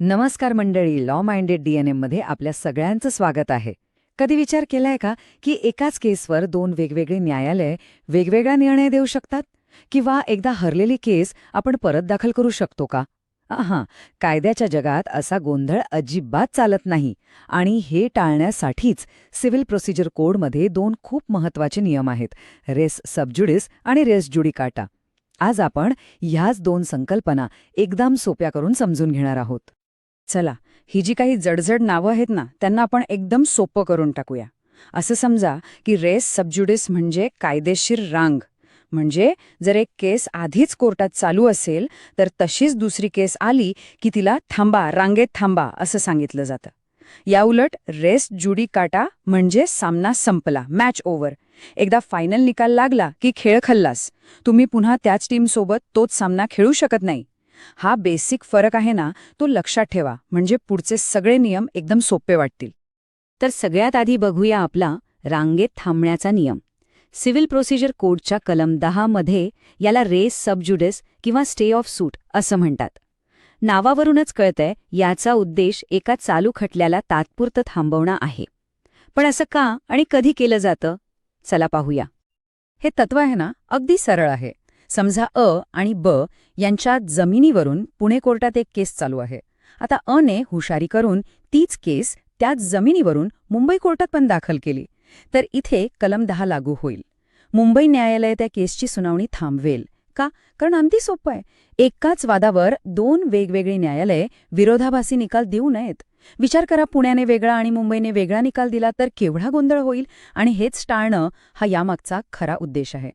नमस्कार मंडळी, law minded डीएनएमध्ये आपल्या सगळ्यांचं स्वागत आहे. कधी विचार केलाय का की एकाच केसवर दोन वेगवेगळे न्यायालय वेगवेगळा निर्णय देऊ शकतात? किंवा एकदा हरलेली केस आपण परत दाखल करू शकतो का? हां, कायद्याच्या जगात असा गोंधळ अजिबात चालत नाही. आणि हे टाळण्यासाठीच सिव्हिल प्रोसिजर कोडमध्ये दोन खूप महत्त्वाचे नियम आहेत, रेस सबज्युडिस आणि रेस ज्युडिकाटा. आज आपण ह्याच दोन संकल्पना एकदम सोप्या करून समजून घेणार आहोत. चला, ही जी काही जडजड नावं आहेत ना, त्यांना आपण एकदम सोपं करून टाकूया. असं समजा की रेस सबज्युडिस म्हणजे कायदेशीर रांग. म्हणजे जर एक केस आधीच कोर्टात चालू असेल तर तशीच दुसरी केस आली की तिला थांबा, रांगेत थांबा असं सांगितलं जातं. याउलट रेस ज्युडिकाटा म्हणजे सामना संपला, मॅच ओव्हर. एकदा फायनल निकाल लागला की खेळ खल्लास. तुम्ही पुन्हा त्याच टीमसोबत तोच सामना खेळू शकत नाही. हा बेसिक फरक आहे ना, तो लक्षात ठेवा, म्हणजे पुढचे सगळे नियम एकदम सोपे वाटतील. तर सगळ्यात आधी बघूया आपला रांगेत थांबण्याचा नियम. सिव्हिल प्रोसिजर कोडच्या कलम 10 मध्ये याला रेस सबज्युडिस किंवा स्टे ऑफ सूट असं म्हणतात. नावावरूनच कळतंय याचा उद्देश एका चालू खटल्याला तात्पुरतं थांबवणं आहे. पण असं का आणि कधी केलं जातं? चला पाहूया. हे तत्व आहे ना, अगदी सरळ आहे. समजा अ आणि ब यांच्या जमिनीवरून पुणे कोर्टात एक केस चालू आहे. आता अने हुशारी करून तीच केस त्याच जमिनीवरून मुंबई कोर्टात पण दाखल केली, तर इथे कलम 10 लागू होईल. मुंबई न्यायालय त्या केसची सुनावणी थांबवेल. का? कारण अगदी सोपं आहे. एकाच वादावर दोन वेगवेगळी न्यायालये विरोधाभासी निकाल देऊ नयेत. विचार करा, पुण्याने वेगळा आणि मुंबईने वेगळा निकाल दिला तर केवढा गोंधळ होईल. आणि हेच टाळणं हा यामागचा खरा उद्देश आहे.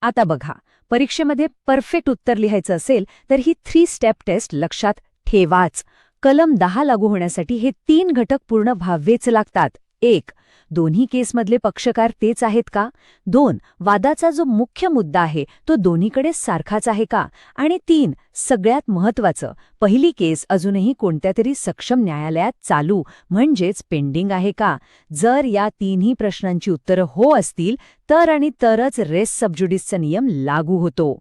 आता बघा, परीक्षेमध्ये परफेक्ट उत्तर लिहायचं असेल तर ही 3 स्टेप टेस्ट लक्षात ठेवाच. कलम 10 लागू होण्यासाठी हे 3 घटक पूर्ण व्हावेच लागतात. 1. दोन्ही केसमधले पक्षकार तेच आहेत का? 2. वादाचा जो मुख्य मुद्दा आहे तो दोन्हीकडे सारखाच आहे का? आणि 3. सगळ्यात महत्त्वाचं, पहिली केस अजूनही कोणत्या तरी सक्षम न्यायालयात चालू म्हणजेच पेंडिंग आहे का? जर या तिन्ही प्रश्नांची उत्तरं हो असतील तर आणि तरच रेस सबज्युडिसचा नियम लागू होतो.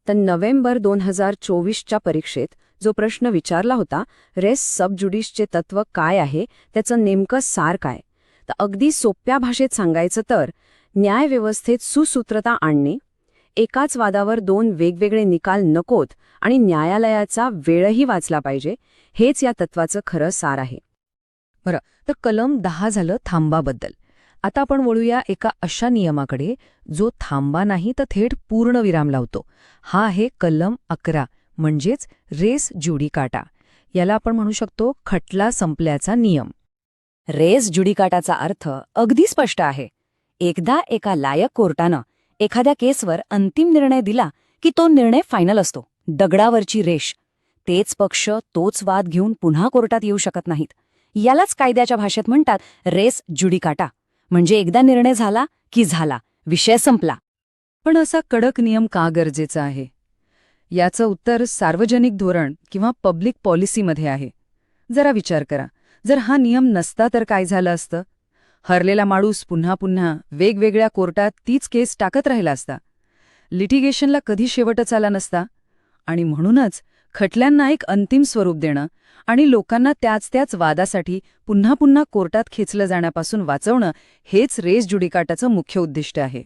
तर नोव्हेंबर 2024च्या परीक्षेत जो प्रश्न विचारला होता, रेस सबज्युडिसचे तत्व काय आहे, त्याचं नेमकं सार काय? तर अगदी सोप्या भाषेत सांगायचं तर, न्यायव्यवस्थेत सुसूत्रता आणणे, एकाच वादावर दोन वेगवेगळे निकाल नकोत आणि न्यायालयाचा वेळही वाचला पाहिजे, हेच या तत्वाचं खरं सार आहे. बरं, तर कलम 10 झालं थांबाबद्दल. आता आपण वळूया एका अशा नियमाकडे जो थांबा नाही तर थेट पूर्णविराम लावतो. हा आहे कलम 11, म्हणजेच रेस ज्युडिकाटा. याला आपण म्हणू शकतो खटला संपल्याचा नियम. रेस ज्युडिकाटाचा अर्थ अगदी स्पष्ट आहे. एकदा एका लायक कोर्टानं एखाद्या केसवर अंतिम निर्णय दिला की तो निर्णय फायनल असतो. दगडावरची रेष. तेच पक्ष तोच वाद घेऊन पुन्हा कोर्टात येऊ शकत नाहीत. यालाच कायद्याच्या भाषेत म्हणतात रेस ज्युडिकाटा. म्हणजे एकदा निर्णय झाला की झाला, विषय संपला. पण असा कडक नियम का गरजेचा आहे? याचं उत्तर सार्वजनिक धोरण किंवा पब्लिक पॉलिसीमध्ये आहे. जरा विचार करा, जर हा नियम नसता तर काय झालं असतं? हरलेला माणूस पुन्हा पुन्हा वेगवेगळ्या कोर्टात तीच केस टाकत राहिला असता. लिटिगेशनला कधी शेवटच आला नसता. आणि म्हणूनच खटल्यांना एक अंतिम स्वरूप देणं आणि लोकांना त्याच वादासाठी पुन्हा पुन्हा कोर्टात खेचलं जाण्यापासून वाचवणं, हेच रेस ज्युडिकाटाचं मुख्य उद्दिष्ट आहे.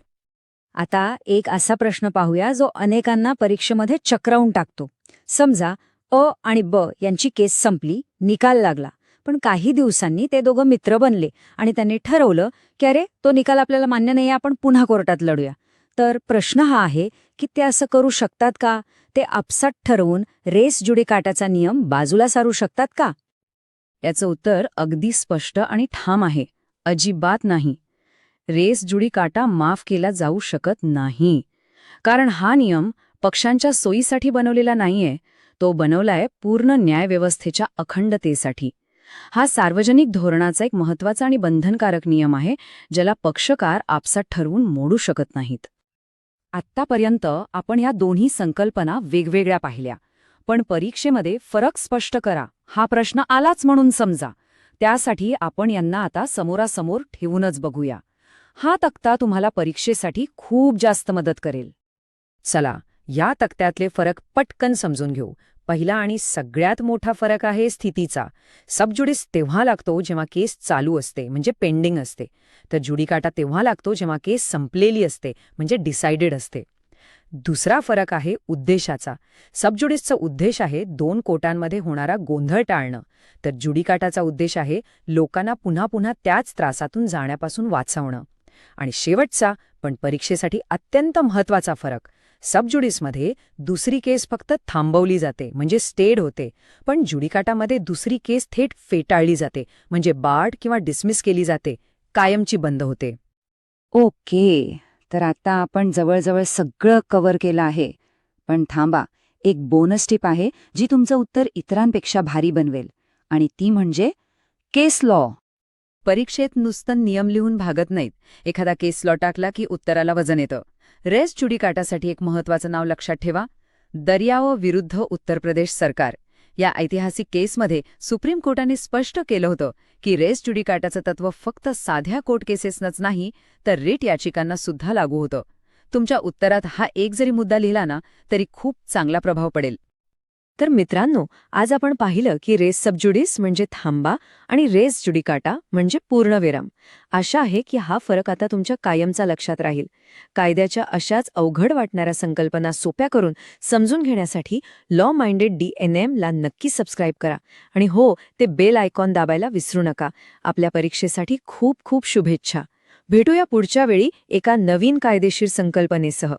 आता एक असा प्रश्न पाहूया जो अनेकांना परीक्षेमध्ये चक्रावून टाकतो. समजा अ आणि ब यांची केस संपली, निकाल लागला. पण काही दिवसांनी ते दोघं मित्र बनले आणि त्यांनी ठरवलं की अरे, तो निकाल आपल्याला मान्य नाही, आपण पुन्हा कोर्टात लढूया. तर प्रश्न हा आहे की ते असं करू शकतात का? ते आपसात ठरवून रेस ज्युडिकाटाचा नियम बाजूला सारू शकतात का? याचं उत्तर अगदी स्पष्ट आणि ठाम आहे. अजिबात नाही. रेस ज्युडिकाटा माफ केला जाऊ शकत नाही. कारण हा नियम पक्षांच्या सोयीसाठी बनवलेला नाहीये. तो बनवलाय पूर्ण न्यायव्यवस्थेच्या अखंडतेसाठी. हा सार्वजनिक धोरणाचा एक महत्त्वाचा आणि बंधनकारक नियम आहे, ज्याला पक्षकार आपसात ठरवून मोडू शकत नाहीत. आत्तापर्यंत आपण या दोन्ही संकल्पना वेगवेगळ्या पाहिल्या. पण परीक्षेमध्ये फरक स्पष्ट करा हा प्रश्न आलाच म्हणून समजा. त्यासाठी आपण यांना आता समोरासमोर ठेवूनच बघूया. हा तक्ता तुम्हाला परीक्षेसाठी खूप जास्त मदत करेल. चला, या तक्त्यातले फरक पटकन समजून घेऊ. पहिला आणि सगळ्यात मोठा फरक आहे स्थितीचा. सबज्युडिस तेव्हा लागतो जेव्हा केस चालू असते, म्हणजे पेंडिंग असते. तर जुडिकाटा तेव्हा लागतो जेव्हा केस संपलेली असते, म्हणजे डिसाइडेड असते. दुसरा फरक आहे उद्देशाचा. सबज्युडिसचा उद्देश आहे 2 कोर्टांमध्ये होणारा गोंधळ टाळणं, तर जुडिकाटाचा उद्देश आहे लोकांना पुन्हा पुन्हा त्याच त्रासातून जाण्यापासून वाचवणं. आणि शेवटचा, पण परीक्षेसाठी अत्यंत महत्त्वाचा फरक, सबज्युडिसमध्ये दुसरी केस फक्त थांबवली जाते, म्हणजे स्टेड होते, पण जुडिकाटामध्ये दुसरी केस थेट फेटाळली जाते, म्हणजे बार्ड किंवा डिसमिस केली जाते, कायमची बंद होते. ओके, तर आता आपण जवळजवळ सगळं कव्हर केलं आहे. पण थांबा, एक बोनस टिप आहे जी तुमचं उत्तर इतरांपेक्षा भारी बनवेल, आणि ती म्हणजे केस लॉ. परीक्षेत नुसतं नियम लिहून भागत नाहीत. एखादा केस लॉ टाकला की उत्तराला वजन येतं. रेस जुडिकाटासाठी एक महत्त्वाचं नाव लक्षात ठेवा, दर्याओ विरुद्ध उत्तर प्रदेश सरकार. या ऐतिहासिक केसमध्ये सुप्रीम कोर्टाने स्पष्ट केलं होतं की रेस जुडिकाटाचं तत्व फक्त साध्या कोर्ट केसेसनच नाही, तर रिट याचिकांना सुद्धा लागू होतं. तुमच्या उत्तरात हा एक जरी मुद्दा लिहिला ना, तरी खूप चांगला प्रभाव पडेल. तर मित्रांनो, आज आपण पाहिलं की रेस सबज्युडिस म्हणजे थांबा आणि रेस जुडिकाटा म्हणजे पूर्णविराम. आशा आहे की हा फरक आता तुमच्या कायमचा लक्षात राहील. कायद्याच्या अशाच अवघड वाटणाऱ्या संकल्पना सोप्या करून समजून घेण्यासाठी लॉ माइंडेड DNM ला नक्की सबस्क्राईब करा. आणि हो, ते बेल आयकॉन दाबायला विसरू नका. आपल्या परीक्षेसाठी खूप खूप शुभेच्छा. भेटूया पुढच्या वेळी एका नवीन कायदेशीर संकल्पनेसह.